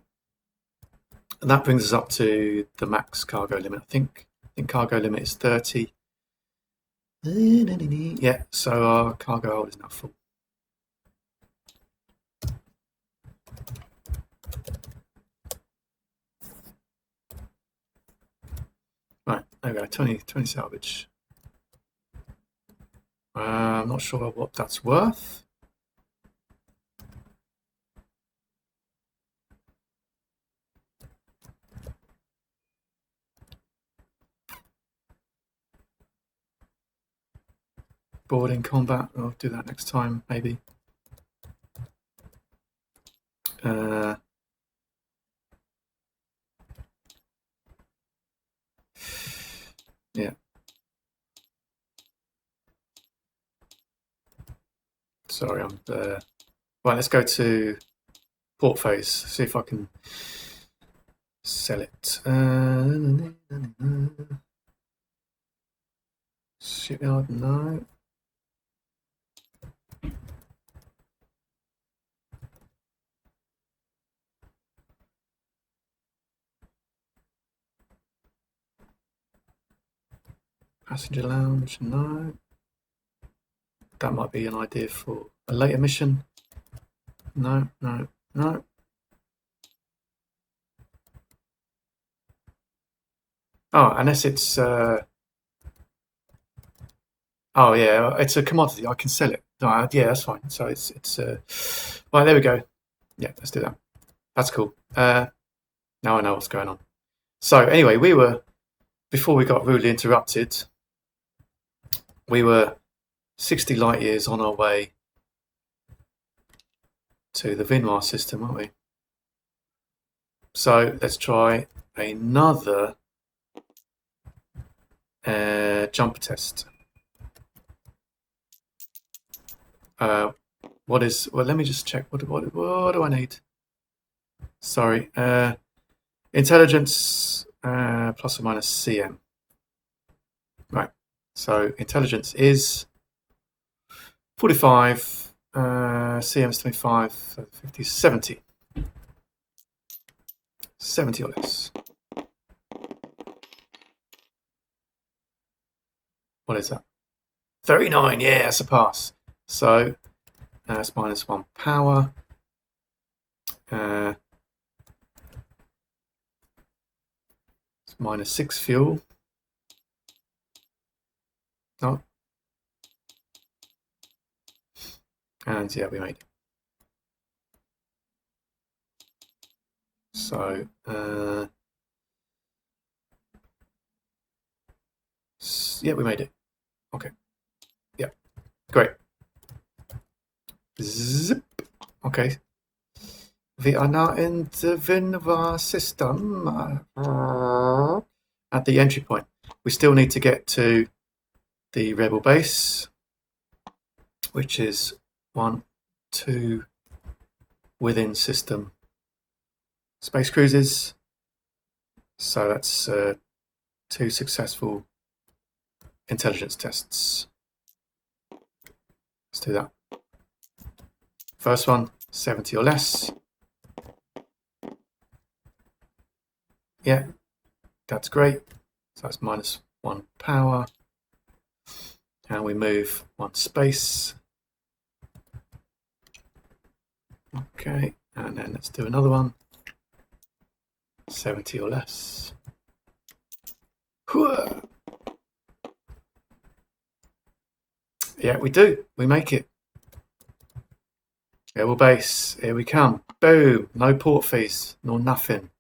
and that brings us up to the max cargo limit. I think cargo limit is 30. Yeah, so our cargo hold is now full. Right, there we go, 20 salvage. I'm not sure what that's worth. Bored in combat. I'll do that next time, maybe. Yeah. Sorry, I'm there. Right, let's go to port phase. See if I can sell it. Shipyard, no. Passenger lounge, no. That might be an idea for a later mission. No, no, no. Oh, unless it's oh yeah, it's a commodity. I can sell it. Yeah, that's fine. So it's right, there we go. Yeah, let's do that. That's cool. Now I know what's going on. So anyway, before we got rudely interrupted, we were 60 light years on our way to the Vinmar system, aren't we? So let's try another jumper test. What is? Well, let me just check. What do I need? Sorry, intelligence plus or minus CM. Right. So intelligence is 45. CM is 25. 50, 70. 70 or less. What is that? 39. Yeah, that's a pass. So that's minus 1 power. It's minus 6 fuel. Oh. And yeah, we made it. So yeah, we made it. Okay. Yeah, great. Zip. Okay. We are now in the Vinva system at the entry point. We still need to get to the rebel base, which is 1, 2 within system space cruises. So that's 2 successful intelligence tests. Let's do that. First one, 70 or less. Yeah, that's great. So that's minus 1 power. And we move 1 space. Okay, and then let's do another one. 70 or less. Yeah, we do. We make it. Rebel base. Here we come. Boom. No port fees, nor nothing.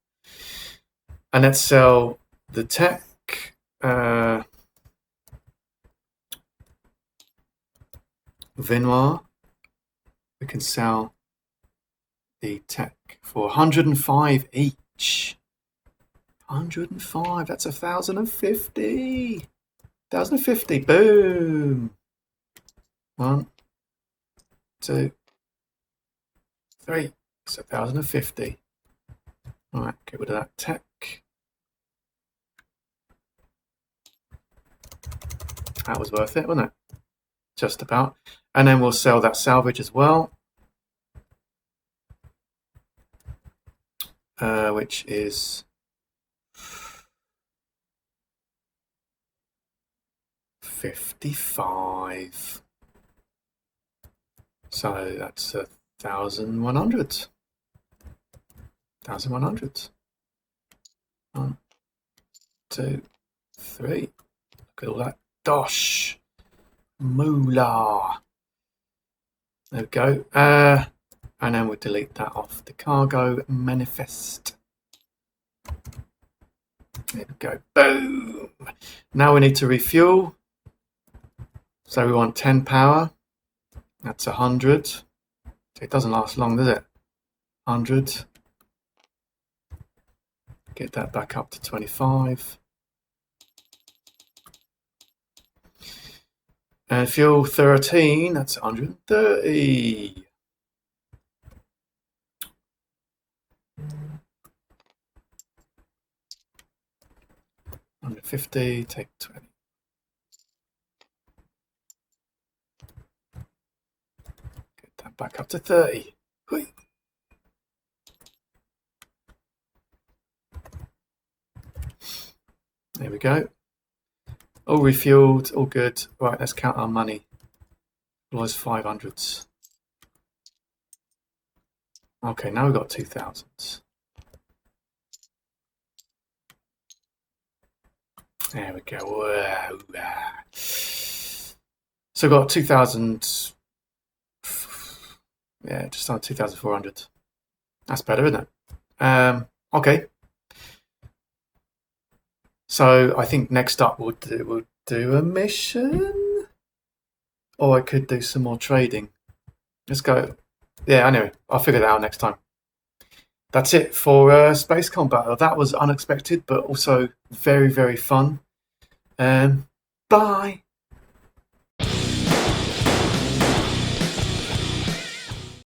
And let's sell the tech. Vinmar. We can sell the tech for 105 each. 105. That's 1,050. 1,050. Boom. 1, 2, 3. It's 1,050. All right, get rid of that tech. That was worth it, wasn't it? Just about. And then we'll sell that salvage as well, which is 55. So that's 1,100. 1,100. 1, 2, 3. Look at all that dosh. Moolah. There we go. And then we'll delete that off the cargo manifest. There we go. Boom. Now we need to refuel. So we want 10 power. That's 100. It doesn't last long, does it? 100. Get that back up to 25. And fuel 13, that's 130. 150, take 20. Get that back up to 30. Whee. There we go. All refueled, all good. Right, let's count our money. It was 500s. Okay, now we've got 2000s. There we go. Whoa. So got 2000. Yeah, just on 2,400. That's better, isn't it? Okay. So I think next up we'll do a mission, or I could do some more trading. Let's go. Yeah, anyway, I'll figure that out next time. That's it for Space Combat. That was unexpected, but also very, very fun. Bye.